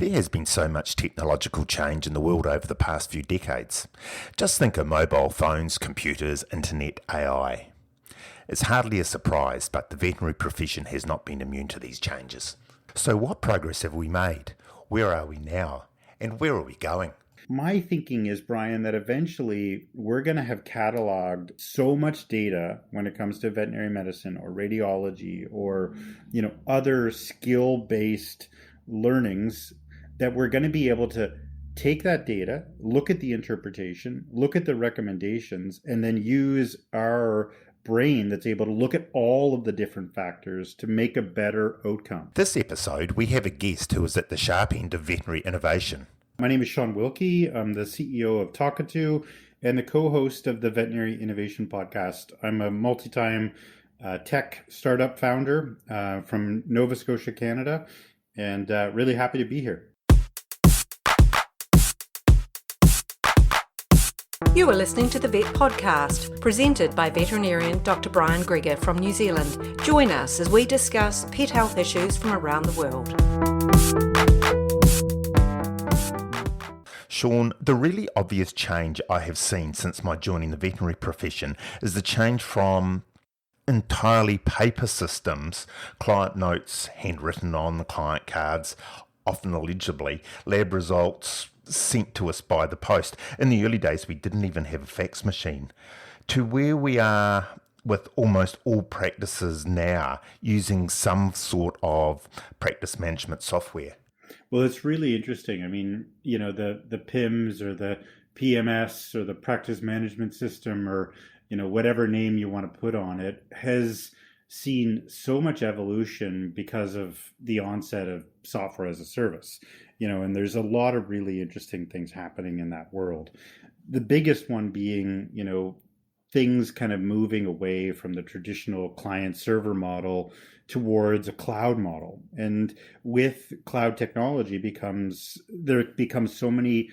There has been so much technological change in the world over the past few decades. Just think of mobile phones, computers, internet, AI. It's hardly a surprise, but the veterinary profession has not been immune to these changes. So what progress have we made? Where are we now? And where are we going? My thinking is, Brian, that eventually we're going to have cataloged so much data when it comes to veterinary medicine or radiology or, other skill-based learnings that we're going to be able to take that data, look at the interpretation, look at the recommendations, and then use our brain that's able to look at all of the different factors to make a better outcome. This episode, we have a guest who is at the sharp end of veterinary innovation. My name is Shawn Wilkie. I'm the CEO of Talkatoo and the co-host of the Veterinary Innovation Podcast. I'm a multi-time tech startup founder from Nova Scotia, Canada, and really happy to be here. You are listening to the Vet Podcast, presented by veterinarian Dr. Brian Greger from New Zealand. Join us as we discuss pet health issues from around the world. Shawn, the really obvious change I have seen since my joining the veterinary profession is the change from entirely paper systems, client notes handwritten on the client cards, often illegibly, lab results sent to us by the post. In the early days, we didn't even have a fax machine, to where we are with almost all practices now using some sort of practice management software. Well, it's really interesting. I mean, the PIMS or the PMS or the practice management system or, whatever name you want to put on it has seen so much evolution because of the onset of software as a service, and there's a lot of really interesting things happening in that world. The biggest one being, things kind of moving away from the traditional client server model towards a cloud model. And with cloud technology there becomes so many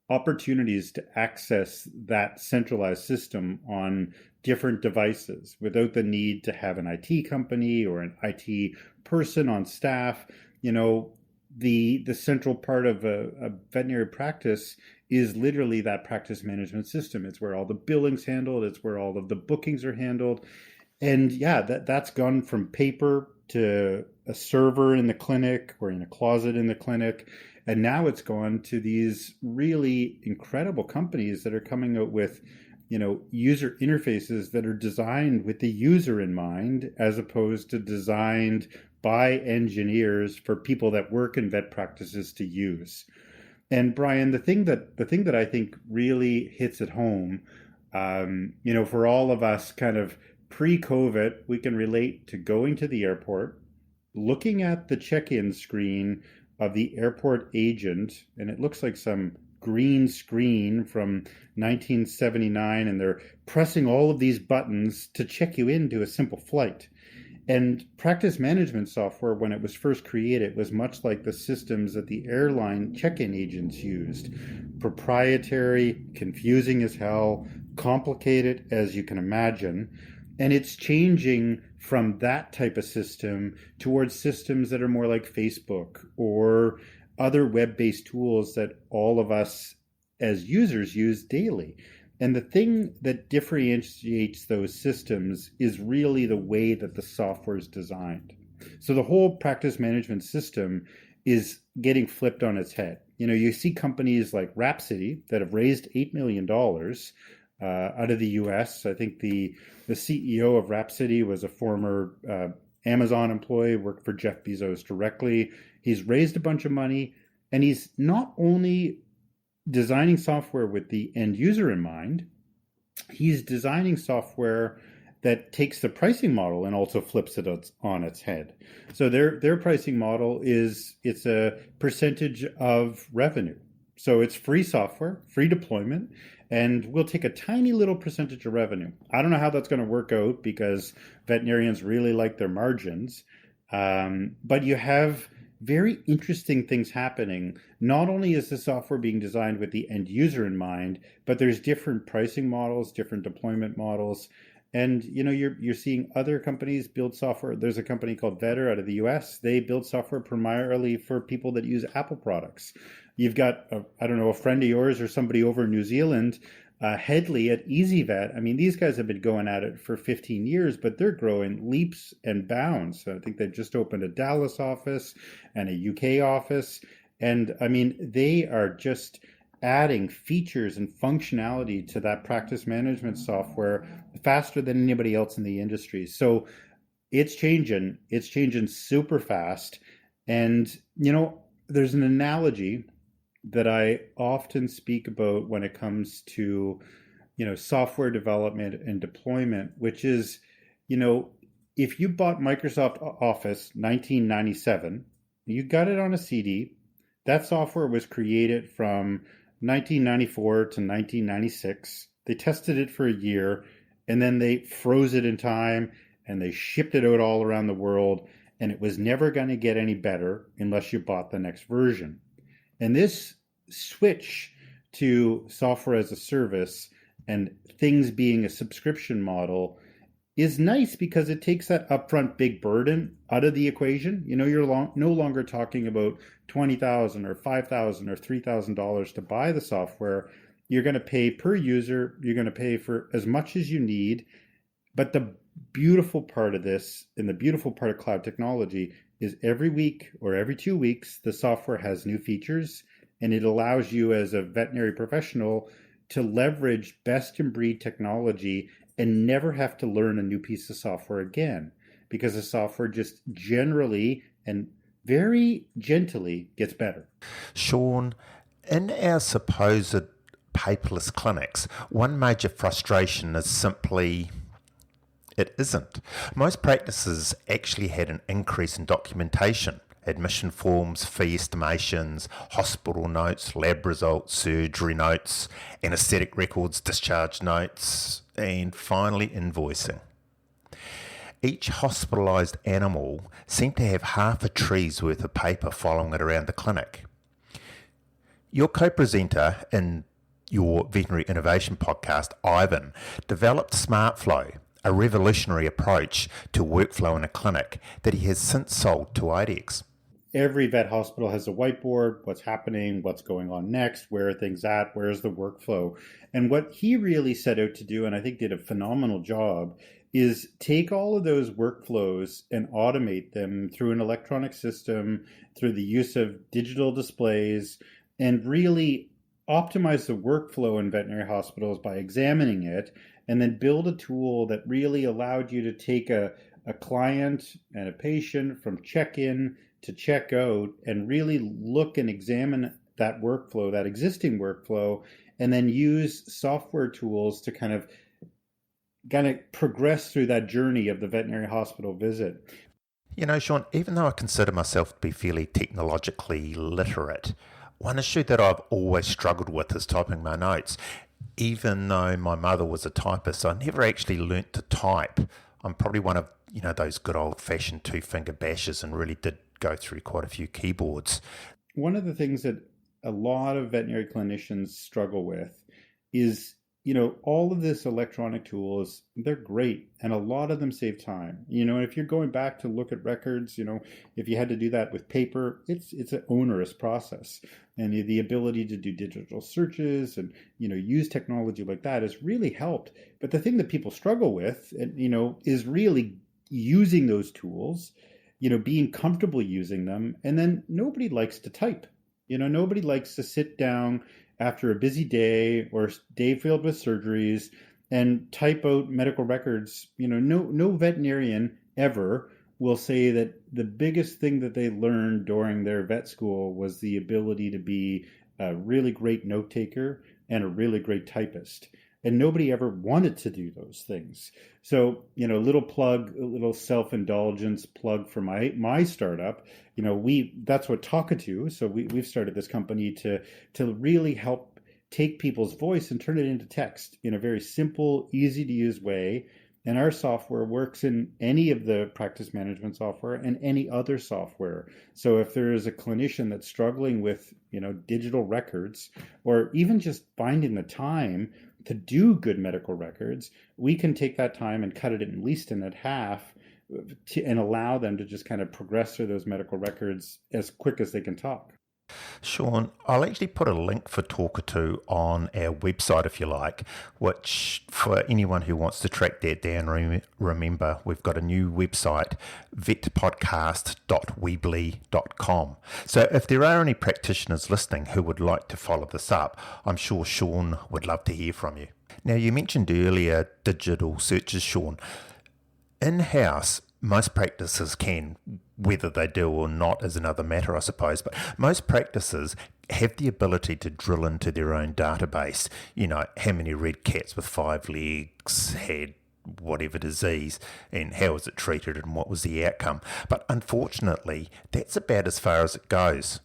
opportunities to access that centralized system on different devices without the need to have an IT company or an IT person on staff. The central part of a veterinary practice is literally that practice management system. It's where all the billing's handled. It's where all of the bookings are handled. And that's gone from paper to a server in the clinic or in a closet in the clinic. And now it's gone to these really incredible companies that are coming out with, user interfaces that are designed with the user in mind, as opposed to designed by engineers for people that work in vet practices to use. And Brian, the thing that I think really hits at home, for all of us kind of pre-COVID, we can relate to going to the airport, looking at the check-in screen of the airport agent, and it looks like some green screen from 1979, and they're pressing all of these buttons to check you into a simple flight. And practice management software, when it was first created, was much like the systems that the airline check-in agents used. Proprietary, confusing as hell, complicated as you can imagine. And it's changing from that type of system towards systems that are more like Facebook or other web-based tools that all of us as users use daily. And the thing that differentiates those systems is really the way that the software is designed. So the whole practice management system is getting flipped on its head. You see companies like Rhapsody that have raised $8 million out of the US. I think the CEO of Rhapsody was a former Amazon employee, worked for Jeff Bezos directly. He's raised a bunch of money, and he's not only designing software with the end user in mind, he's designing software that takes the pricing model and also flips it on its head. So their pricing model it's a percentage of revenue. So it's free software, free deployment, and we'll take a tiny little percentage of revenue. I don't know how that's going to work out because veterinarians really like their margins, but you have very interesting things happening. Not only is the software being designed with the end user in mind, but there's different pricing models, different deployment models. And you're seeing other companies build software. There's a company called Vetter out of the US. They build software primarily for people that use Apple products. You've got a friend of yours or somebody over in New Zealand, Headley at EasyVet. I mean, these guys have been going at it for 15 years, but they're growing leaps and bounds. So I think they've just opened a Dallas office and a UK office. And I mean, they are just adding features and functionality to that practice management software faster than anybody else in the industry. So it's changing super fast. And, there's an analogy that I often speak about when it comes to, software development and deployment, which is, if you bought Microsoft Office 1997, you got it on a CD. That software was created from 1994 to 1996. They tested it for a year, and then they froze it in time, and they shipped it out all around the world, and it was never going to get any better unless you bought the next version. And this switch to software as a service and things being a subscription model is nice because it takes that upfront big burden out of the equation. You're no longer talking about $20,000 or $5,000 or $3,000 to buy the software. You're going to pay per user. You're going to pay for as much as you need. But the beautiful part of this and the beautiful part of cloud technology is every week or every 2 weeks, the software has new features, and it allows you as a veterinary professional to leverage best in breed technology and never have to learn a new piece of software again, because the software just generally and very gently gets better. Shawn, in our supposed paperless clinics, one major frustration is simply it isn't. Most practices actually had an increase in documentation. Admission forms, fee estimations, hospital notes, lab results, surgery notes, anaesthetic records, discharge notes, and finally invoicing. Each hospitalised animal seemed to have half a tree's worth of paper following it around the clinic. Your co-presenter in your Veterinary Innovation Podcast, Ivan, developed SmartFlow, a revolutionary approach to workflow in a clinic that he has since sold to IDEX. Every vet hospital has a whiteboard, what's happening, what's going on next, where are things at, where's the workflow. And what he really set out to do, and I think did a phenomenal job, is take all of those workflows and automate them through an electronic system, through the use of digital displays, and really optimize the workflow in veterinary hospitals by examining it, and then build a tool that really allowed you to take a client and a patient from check-in to check out and really look and examine that workflow, that existing workflow, and then use software tools to kind of progress through that journey of the veterinary hospital visit. Shawn, even though I consider myself to be fairly technologically literate, one issue that I've always struggled with is typing my notes. Even though my mother was a typist, I never actually learnt to type. I'm probably one of, those good old-fashioned two-finger bashes and really did go through quite a few keyboards. One of the things that a lot of veterinary clinicians struggle with is, all of this electronic tools, they're great. And a lot of them save time. If you're going back to look at records, if you had to do that with paper, it's an onerous process. And the ability to do digital searches and, use technology like that has really helped. But the thing that people struggle with, is really using those tools, being comfortable using them. And then nobody likes to type. Nobody likes to sit down after a busy day or day filled with surgeries and type out medical records. No veterinarian ever will say that the biggest thing that they learned during their vet school was the ability to be a really great note taker and a really great typist. And nobody ever wanted to do those things. So, a little self-indulgence plug for my startup. That's what Talkatoo. So we've started this company to really help take people's voice and turn it into text in a very simple, easy to use way. And our software works in any of the practice management software and any other software. So if there is a clinician that's struggling with, digital records, or even just finding the time to do good medical records, we can take that time and cut it at least in half and allow them to just kind of progress through those medical records as quick as they can talk. Shawn, I'll actually put a link for Talkatoo on our website if you like, which for anyone who wants to track that down, remember we've got a new website, vetpodcast.weebly.com. So if there are any practitioners listening who would like to follow this up, I'm sure Shawn would love to hear from you. Now, you mentioned earlier digital searches, Shawn. In-house, most practices can, whether they do or not is another matter, I suppose, but most practices have the ability to drill into their own database. How many red cats with 5 legs had whatever disease and how was it treated and what was the outcome. But unfortunately, that's about as far as it goes.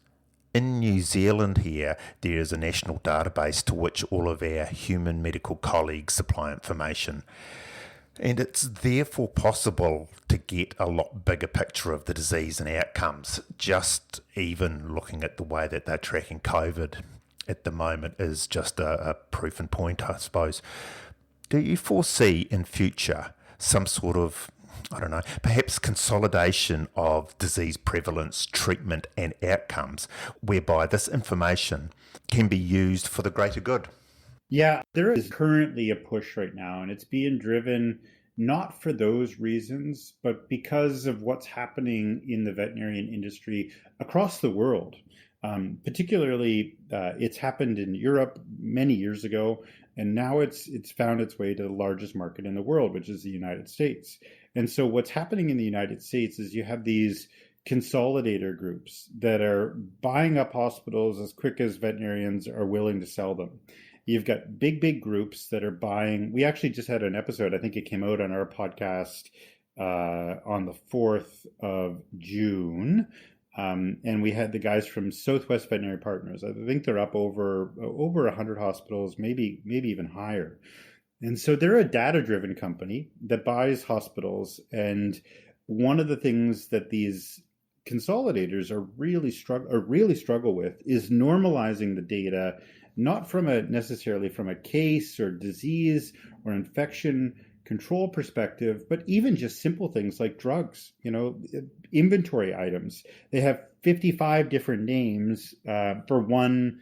In New Zealand here, there is a national database to which all of our human medical colleagues supply information. And it's therefore possible to get a lot bigger picture of the disease and outcomes. Just even looking at the way that they're tracking COVID at the moment is just a proof in point, I suppose. Do you foresee in future some sort of, perhaps consolidation of disease prevalence, treatment and outcomes, whereby this information can be used for the greater good? Yeah, there is currently a push right now, and it's being driven not for those reasons, but because of what's happening in the veterinarian industry across the world. Particularly, it's happened in Europe many years ago, and now it's found its way to the largest market in the world, which is the United States. And so what's happening in the United States is you have these consolidator groups that are buying up hospitals as quick as veterinarians are willing to sell them. You've got big groups that are buying. We actually just had an episode, I think it came out on our podcast on the 4th of June. And we had the guys from Southwest Veterinary Partners. I think they're up over 100 hospitals, maybe even higher. And so they're a data-driven company that buys hospitals. And one of the things that these consolidators are really struggle with is normalizing the data, not necessarily from a case or disease or infection control perspective, but even just simple things like drugs, inventory items. They have 55 different names for one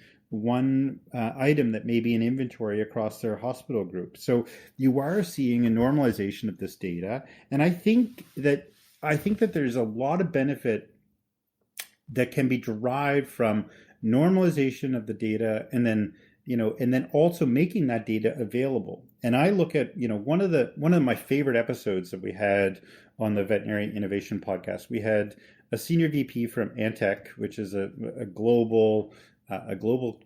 item that may be in inventory across their hospital group. So you are seeing a normalization of this data, and I think that there's a lot of benefit that can be derived from normalization of the data, and then also making that data available. And I look at one of my favorite episodes that we had on the Veterinary Innovation Podcast. We had a senior VP from Antec, which is a global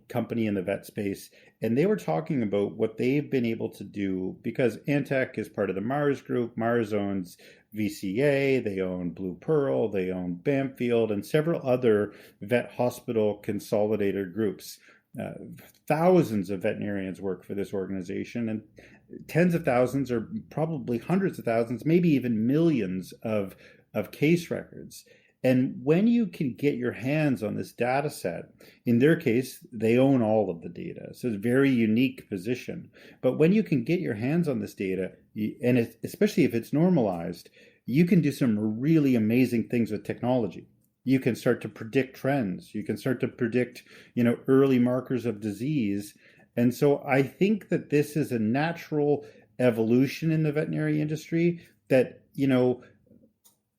company in the vet space, and they were talking about what they've been able to do, because Antec is part of the Mars Group. Mars owns VCA, they own Blue Pearl, they own Bamfield, and several other vet hospital consolidator groups. Thousands of veterinarians work for this organization, and tens of thousands, or probably hundreds of thousands, maybe even millions of case records. And when you can get your hands on this data set, in their case, they own all of the data. So it's a very unique position. But when you can get your hands on this data, and especially if it's normalized, you can do some really amazing things with technology. You can start to predict trends. You can start to predict, early markers of disease. And so I think that this is a natural evolution in the veterinary industry that,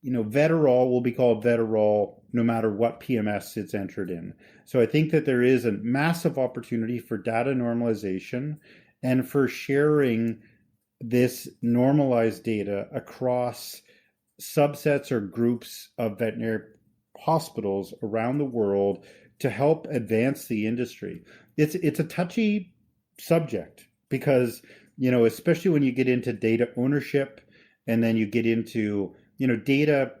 Veterol will be called Veterol no matter what PMS it's entered in. So I think that there is a massive opportunity for data normalization and for sharing this normalized data across subsets or groups of veterinary hospitals around the world to help advance the industry. It's a touchy subject because, especially when you get into data ownership, and then you get into data,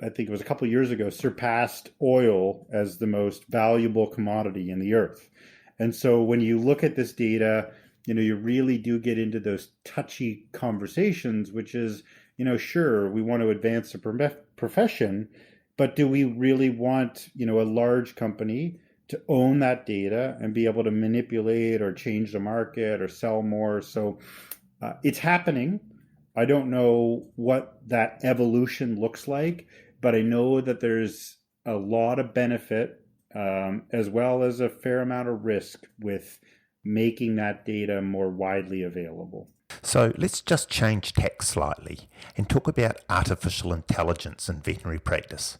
I think it was a couple of years ago, surpassed oil as the most valuable commodity in the earth. And so when you look at this data, you really do get into those touchy conversations, which is, sure, we want to advance the profession, but do we really want, a large company to own that data and be able to manipulate or change the market or sell more? So it's happening. I don't know what that evolution looks like, but I know that there's a lot of benefit as well as a fair amount of risk with making that data more widely available. So let's just change tack slightly and talk about artificial intelligence in veterinary practice.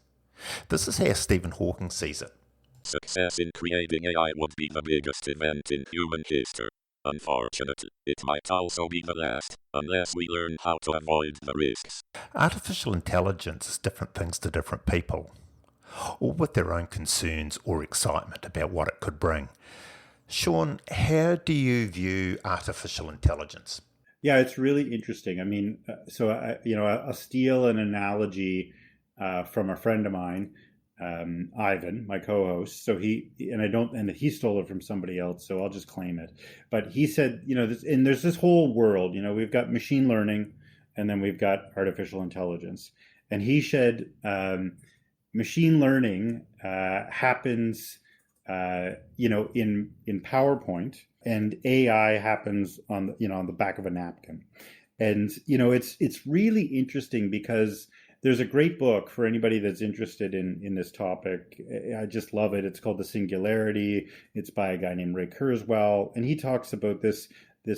This is how Stephen Hawking sees it. Success in creating AI would be the biggest event in human history. Unfortunately, it might also be the last, unless we learn how to avoid the risks. Artificial intelligence is different things to different people, all with their own concerns or excitement about what it could bring. Shawn, how do you view artificial intelligence? Yeah, it's really interesting. I mean, I'll steal an analogy from a friend of mine, Ivan, my co-host. So he stole it from somebody else, so I'll just claim it. But he said, there's this whole world. We've got machine learning, and then we've got artificial intelligence. And he said, machine learning happens, in PowerPoint, and AI happens on the back of a napkin. And it's really interesting because there's a great book for anybody that's interested in this topic. I just love it. It's called The Singularity. It's by a guy named Ray Kurzweil, and he talks about this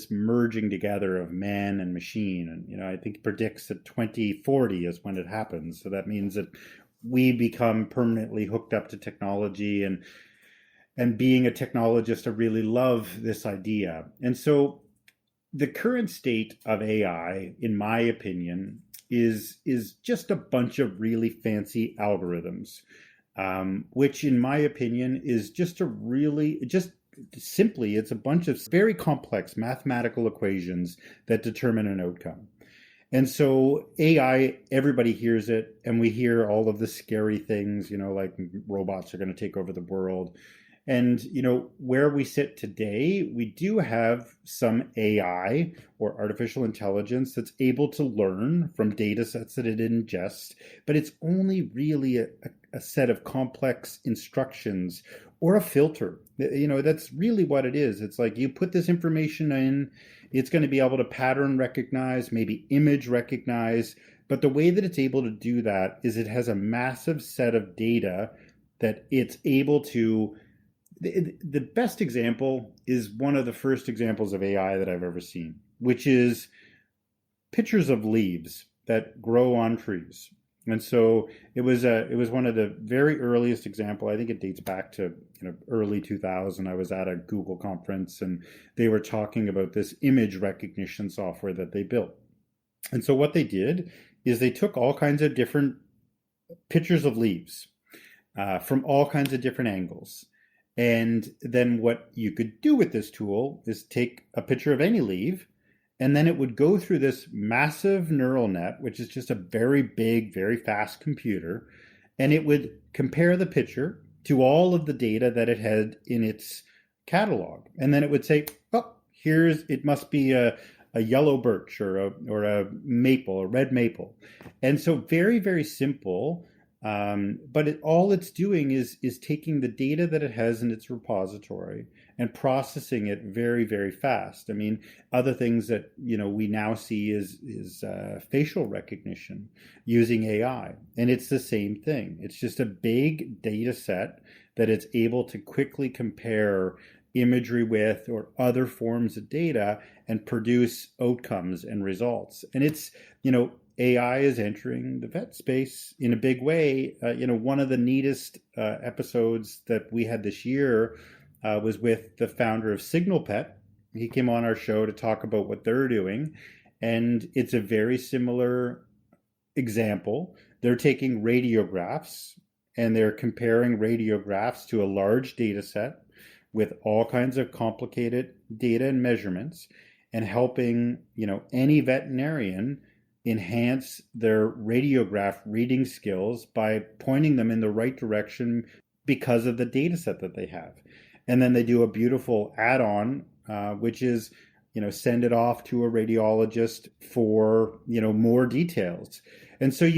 merging together of man and machine. And I think predicts that 2040 is when it happens. So that means that we become permanently hooked up to technology, and being a technologist, I really love this idea. And so the current state of AI, in my opinion, is just a bunch of really fancy algorithms, which in my opinion is just simply, it's a bunch of very complex mathematical equations that determine an outcome. And so AI, everybody hears it, and we hear all of the scary things, like robots are going to take over the world. And, where we sit today, we do have some AI or artificial intelligence that's able to learn from data sets that it ingests, but it's only really a set of complex instructions or a filter. That's really what it is. It's like you put this information in, it's going to be able to pattern recognize, maybe image recognize, but the way that it's able to do that is it has a massive set of data that it's able to. The best example is one of the first examples of AI that I've ever seen, which is pictures of leaves that grow on trees. And so it was one of the very earliest example. I think it dates back to early 2000. I was at a Google conference, and they were talking about this image recognition software that they built. And so what they did is they took all kinds of different pictures of leaves from all kinds of different angles. And then what you could do with this tool is take a picture of any leaf, and then it would go through this massive neural net, which is just a very big, very fast computer, and it would compare the picture to all of the data that it had in its catalog. And then it would say, oh, it must be a yellow birch or a maple, a red maple. And so very, very simple. But all it's doing is taking the data that it has in its repository and processing it very, very fast. I mean, other things that we now see is facial recognition using AI, and it's the same thing. It's just a big data set that it's able to quickly compare imagery with or other forms of data and produce outcomes and results. And it's AI is entering the vet space in a big way. One of the neatest episodes that we had this year was with the founder of SignalPet. He came on our show to talk about what they're doing. And it's a very similar example. They're taking radiographs and they're comparing radiographs to a large data set with all kinds of complicated data and measurements, and helping, any veterinarian enhance their radiograph reading skills by pointing them in the right direction because of the data set that they have. And then they do a beautiful add-on, which is send it off to a radiologist for, more details. And so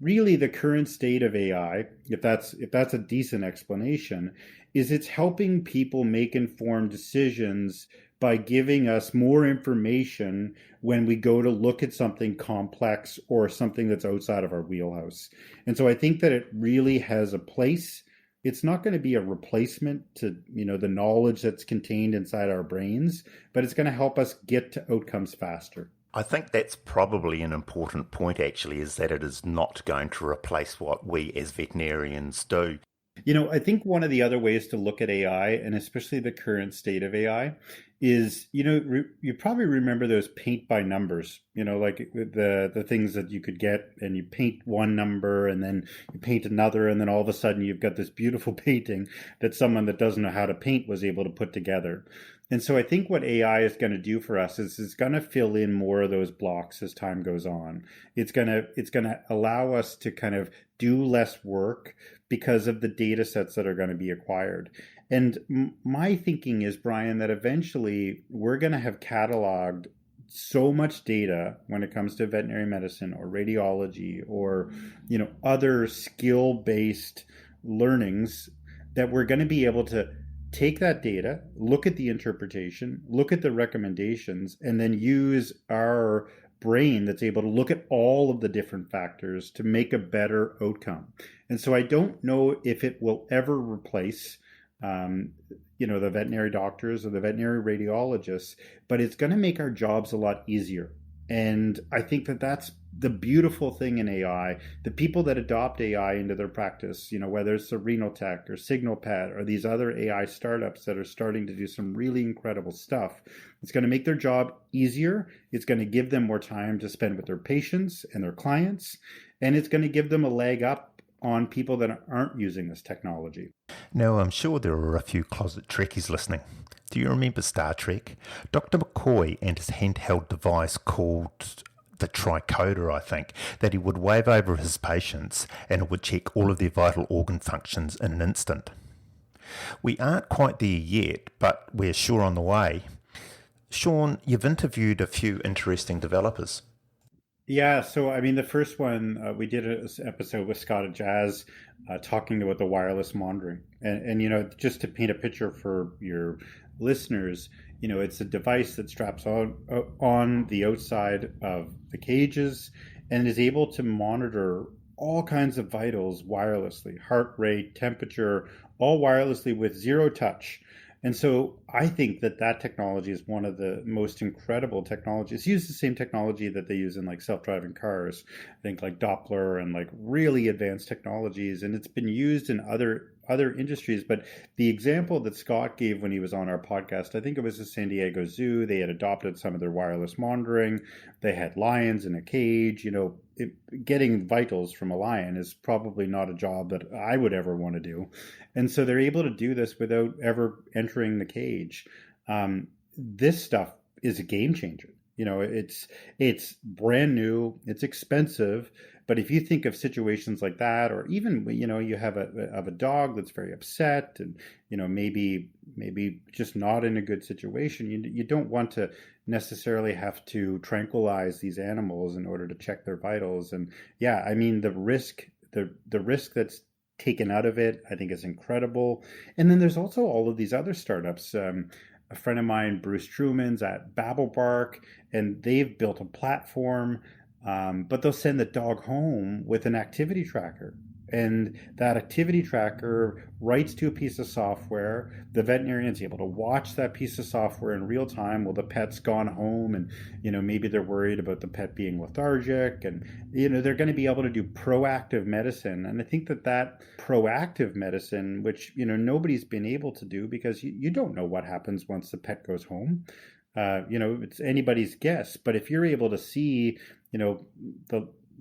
really the current state of AI, if that's a decent explanation, is it's helping people make informed decisions by giving us more information when we go to look at something complex or something that's outside of our wheelhouse. And so I think that it really has a place. It's not going to be a replacement to, the knowledge that's contained inside our brains, but it's going to help us get to outcomes faster. I think that's probably an important point, actually, is that it is not going to replace what we as veterinarians do. I think one of the other ways to look at AI, and especially the current state of AI, is, you probably remember those paint by numbers, like the things that you could get, and you paint one number and then you paint another, and then all of a sudden you've got this beautiful painting that someone that doesn't know how to paint was able to put together. And so I think what AI is going to do for us is it's going to fill in more of those blocks as time goes on. It's going to allow us to kind of do less work because of the data sets that are going to be acquired. And my thinking is, Brian, that eventually we're going to have cataloged so much data when it comes to veterinary medicine or radiology or, other skill-based learnings, that we're going to be able to take that data, look at the interpretation, look at the recommendations, and then use our brain that's able to look at all of the different factors to make a better outcome. And so I don't know if it will ever replace the veterinary doctors or the veterinary radiologists, but it's going to make our jobs a lot easier. And I think that that's the beautiful thing in AI. The people that adopt AI into their practice, whether it's the Renal Tech or SignalPet or these other AI startups that are starting to do some really incredible stuff, it's going to make their job easier. It's going to give them more time to spend with their patients and their clients, and it's going to give them a leg up on people that aren't using this technology. Now, I'm sure there are a few closet Trekkies listening. Do you remember Star Trek? Dr. McCoy and his handheld device called the tricoder, I think, that he would wave over his patients and it would check all of their vital organ functions in an instant. We aren't quite there yet, but we're sure on the way. Shawn, you've interviewed a few interesting developers. Yeah, so the first one, we did an episode with Scott and Jazz talking about the wireless monitoring. And just to paint a picture for your listeners, it's a device that straps on the outside of the cages and is able to monitor all kinds of vitals wirelessly, heart rate, temperature, all wirelessly with zero touch. And so I think that technology is one of the most incredible technologies. It's used the same technology that they use in like self-driving cars, I think like Doppler and like really advanced technologies. And it's been used in other industries. But the example that Scott gave when he was on our podcast, I think it was the San Diego Zoo. They had adopted some of their wireless monitoring. They had lions in a cage. Getting vitals from a lion is probably not a job that I would ever want to do. And so they're able to do this without ever entering the cage. This stuff is a game changer. It's brand new, it's expensive, but if you think of situations like that, or even, you have a dog that's very upset and, maybe just not in a good situation, you don't want to necessarily have to tranquilize these animals in order to check their vitals. And yeah, the risk that's taken out of it, I think, is incredible. And then there's also all of these other startups. A friend of mine, Bruce Truman's at BabbleBark, and they've built a platform, but they'll send the dog home with an activity tracker. And that activity tracker writes to a piece of software. The veterinarian's able to watch that piece of software in real time while the pet's gone home, and maybe they're worried about the pet being lethargic, and they're going to be able to do proactive medicine. And I think that proactive medicine, which nobody's been able to do, because you don't know what happens once the pet goes home. It's anybody's guess. But if you're able to see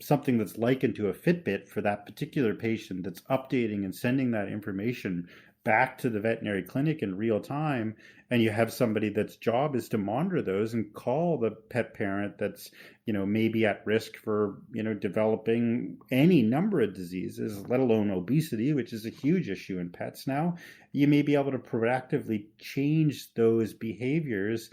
something that's likened to a Fitbit for that particular patient, that's updating and sending that information back to the veterinary clinic in real time, and you have somebody that's job is to monitor those and call the pet parent that's maybe at risk for developing any number of diseases, let alone obesity, which is a huge issue in pets now, you may be able to proactively change those behaviors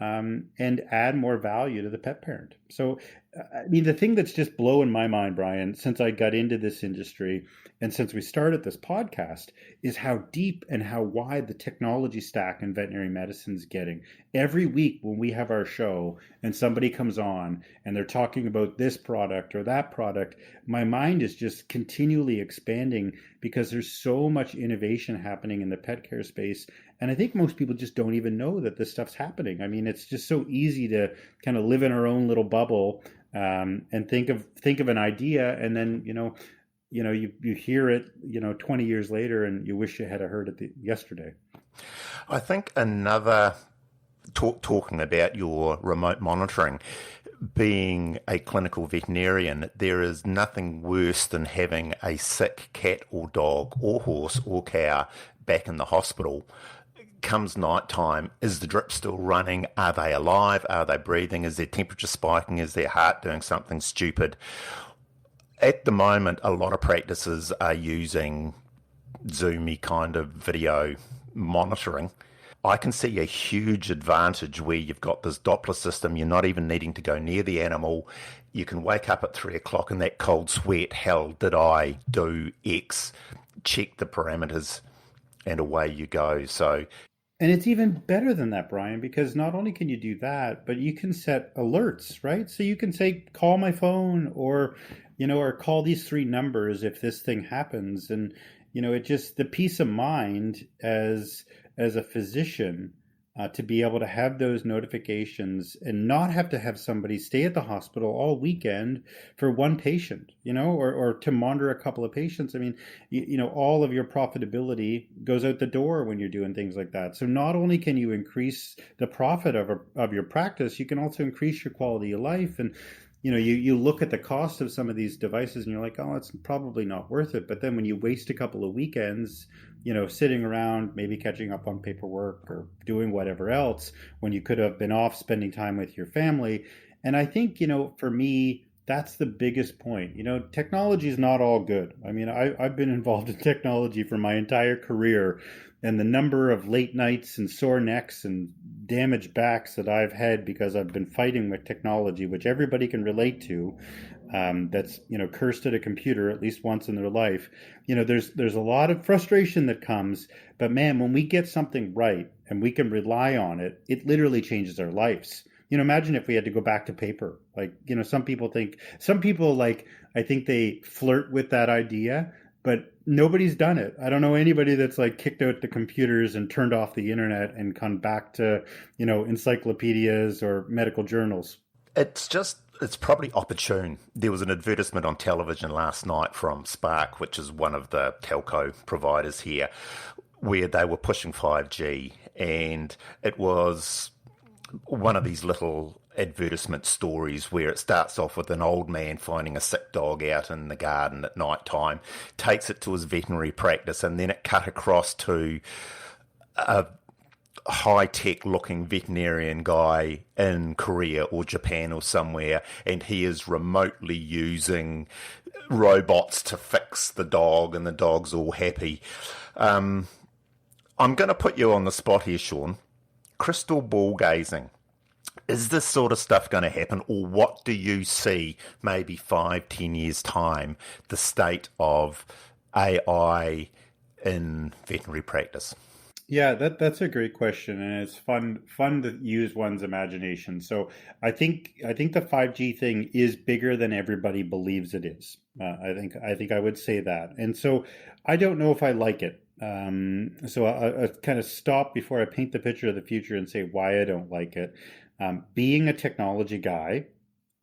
and add more value to the pet parent. So, I mean, the thing that's just blowing my mind, Brian, since I got into this industry and since we started this podcast, is how deep and how wide the technology stack in veterinary medicine is getting. Every week when we have our show and somebody comes on and they're talking about this product or that product, my mind is just continually expanding because there's so much innovation happening in the pet care space. And I think most people just don't even know that this stuff's happening. I mean, it's just so easy to kind of live in our own little bubble and think of an idea, and then you hear it 20 years later, and you wish you had heard it yesterday. I think another talking about your remote monitoring. Being a clinical veterinarian, there is nothing worse than having a sick cat or dog or horse or cow back in the hospital. Comes night time, is the drip still running? Are they alive? Are they breathing? Is their temperature spiking? Is their heart doing something stupid? At the moment, a lot of practices are using Zoomy kind of video monitoring. I can see a huge advantage where you've got this Doppler system. You're not even needing to go near the animal. You can wake up at 3 o'clock in that cold sweat. Hell, did I do X? Check the parameters and away you go. And it's even better than that, Brian, because not only can you do that, but you can set alerts, right? So you can say, call my phone or call these 3 numbers if this thing happens. And, it just, the peace of mind as a physician to be able to have those notifications and not have to have somebody stay at the hospital all weekend for one patient, or to monitor a couple of patients. I mean, all of your profitability goes out the door when you're doing things like that. So not only can you increase the profit of your practice, you can also increase your quality of life. And, you look at the cost of some of these devices and you're like, oh, it's probably not worth it. But then when you waste a couple of weekends, sitting around, maybe catching up on paperwork or doing whatever else, when you could have been off spending time with your family. And I think, for me, that's the biggest point. Technology is not all good. I mean, I've been involved in technology for my entire career, and the number of late nights and sore necks and damaged backs that I've had because I've been fighting with technology, which everybody can relate to, that's cursed at a computer at least once in their life. There's a lot of frustration that comes, but man, when we get something right and we can rely on it, it literally changes our lives. Imagine if we had to go back to paper. Like, some people I think they flirt with that idea, but nobody's done it. I don't know anybody that's kicked out the computers and turned off the internet and come back to, encyclopedias or medical journals. It's probably opportune. There was an advertisement on television last night from Spark, which is one of the telco providers here, where they were pushing 5G, and it was one of these little advertisement stories where it starts off with an old man finding a sick dog out in the garden at night time, takes it to his veterinary practice, and then it cut across to a high-tech looking veterinarian guy in Korea or Japan or somewhere, and he is remotely using robots to fix the dog, and the dog's all happy. I'm going to put you on the spot here, Shawn. Crystal ball gazing. Is this sort of stuff going to happen, or what do you see maybe 5-10 years time, the state of AI in veterinary practice? Yeah, that's a great question, and it's fun to use one's imagination. So I think the 5G thing is bigger than everybody believes it is. I think I would say that, and so I don't know if I like it. So I'll kind of stop before I paint the picture of the future and say why I don't like it. Being a technology guy,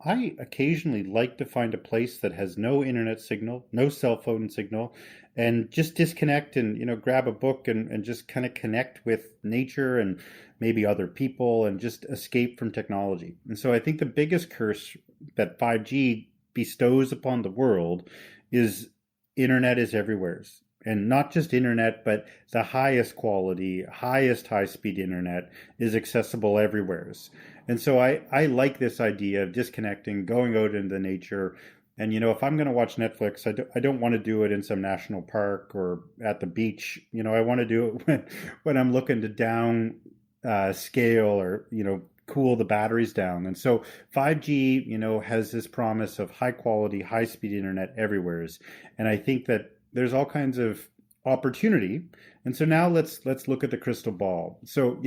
I occasionally like to find a place that has no internet signal, no cell phone signal, and just disconnect and, grab a book and just kind of connect with nature and maybe other people and just escape from technology. And so I think the biggest curse that 5G bestows upon the world is internet is everywhere. And not just internet, but the highest quality, highest high-speed internet is accessible everywhere. And so I like this idea of disconnecting, going out into nature. And, if I'm going to watch Netflix, I don't want to do it in some national park or at the beach. I want to do it when I'm looking to down scale or, cool the batteries down. And so 5G, has this promise of high quality, high speed internet everywhere. And I think that there's all kinds of opportunity. And so now let's look at the crystal ball. So,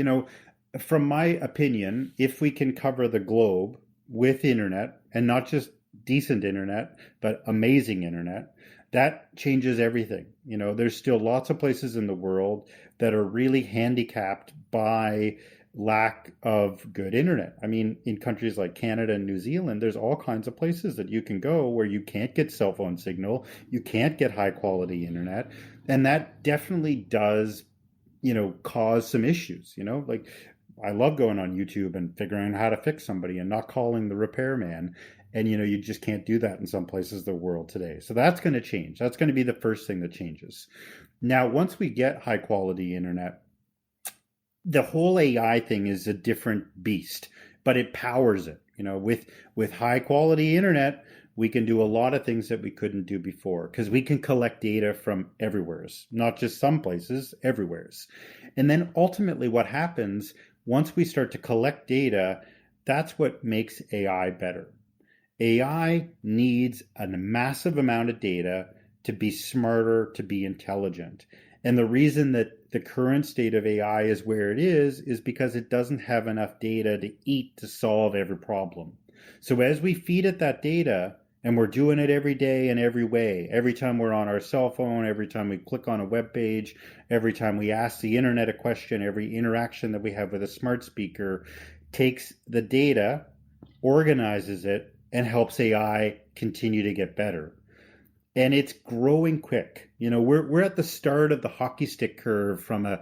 from my opinion, if we can cover the globe with internet, and not just decent internet, but amazing internet, that changes everything. There's still lots of places in the world that are really handicapped by lack of good internet. I mean, in countries like Canada and New Zealand, there's all kinds of places that you can go where you can't get cell phone signal, you can't get high quality internet. And that definitely does, cause some issues, like I love going on YouTube and figuring out how to fix somebody and not calling the repairman. And, you just can't do that in some places of the world today. So that's going to change. That's going to be the first thing that changes. Now, once we get high quality internet, the whole AI thing is a different beast, but it powers it. With high quality internet, we can do a lot of things that we couldn't do before because we can collect data from everywhere, not just some places, everywhere. And then ultimately what happens once we start to collect data, that's what makes AI better. AI needs a massive amount of data to be smarter, to be intelligent. And the reason that the current state of AI is where it is because it doesn't have enough data to eat to solve every problem. So as we feed it that data, and we're doing it every day and every way, every time we're on our cell phone, every time we click on a web page, every time we ask the internet a question, every interaction that we have with a smart speaker, takes the data, organizes it, and helps AI continue to get better. And it's growing quick. We're at the start of the hockey stick curve from a,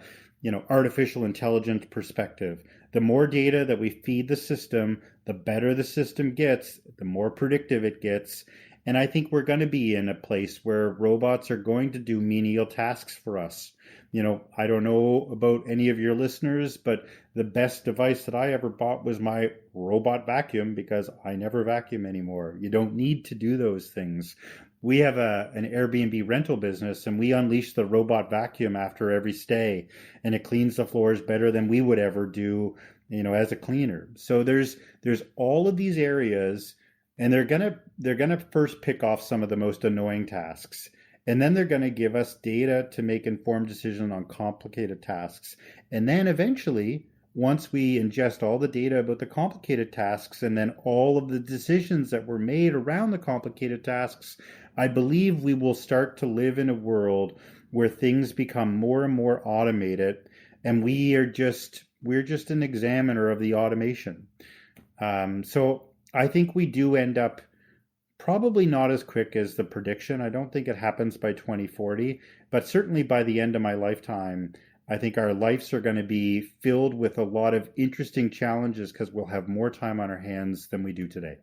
artificial intelligence perspective. The more data that we feed the system, the better the system gets, the more predictive it gets. And I think we're going to be in a place where robots are going to do menial tasks for us. I don't know about any of your listeners, but the best device that I ever bought was my robot vacuum because I never vacuum anymore. You don't need to do those things. We have an Airbnb rental business, and we unleash the robot vacuum after every stay, and it cleans the floors better than we would ever do, as a cleaner. So there's all of these areas, and they're gonna first pick off some of the most annoying tasks. And then they're going to give us data to make informed decisions on complicated tasks. And then eventually, once we ingest all the data about the complicated tasks and then all of the decisions that were made around the complicated tasks, I believe we will start to live in a world where things become more and more automated, and we're just an examiner of the automation. So I think we do end up probably not as quick as the prediction. I don't think it happens by 2040, but certainly by the end of my lifetime, I think our lives are going to be filled with a lot of interesting challenges because we'll have more time on our hands than we do today.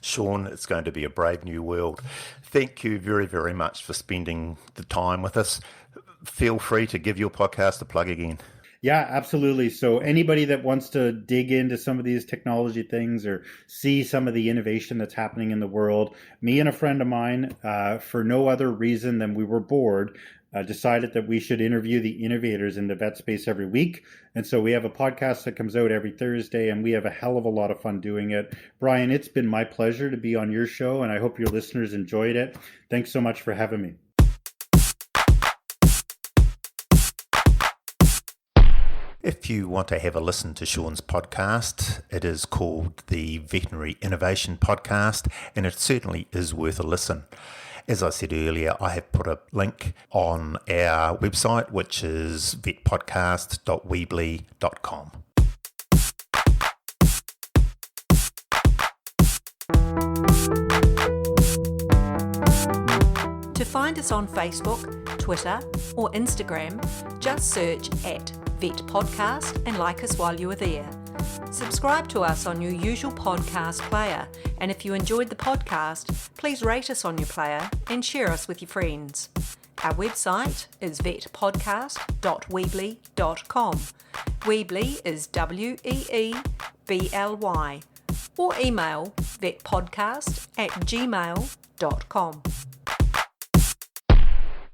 Shawn, it's going to be a brave new world. Thank you very, very much for spending the time with us. Feel free to give your podcast a plug again. Yeah, absolutely. So anybody that wants to dig into some of these technology things or see some of the innovation that's happening in the world, me and a friend of mine, for no other reason than we were bored, decided that we should interview the innovators in the vet space every week. And so we have a podcast that comes out every Thursday, and we have a hell of a lot of fun doing it. Brian, it's been my pleasure to be on your show, and I hope your listeners enjoyed it. Thanks so much for having me. If you want to have a listen to Shawn's podcast, it is called the Veterinary Innovation Podcast, and it certainly is worth a listen. As I said earlier, I have put a link on our website, which is vetpodcast.weebly.com. To find us on Facebook, Twitter, or Instagram, just search at Vet Podcast and like us while you are there. Subscribe to us on your usual podcast player, and if you enjoyed the podcast, please rate us on your player and share us with your friends. Our website is vetpodcast.weebly.com. Weebly is Weebly, or email vetpodcast@gmail.com.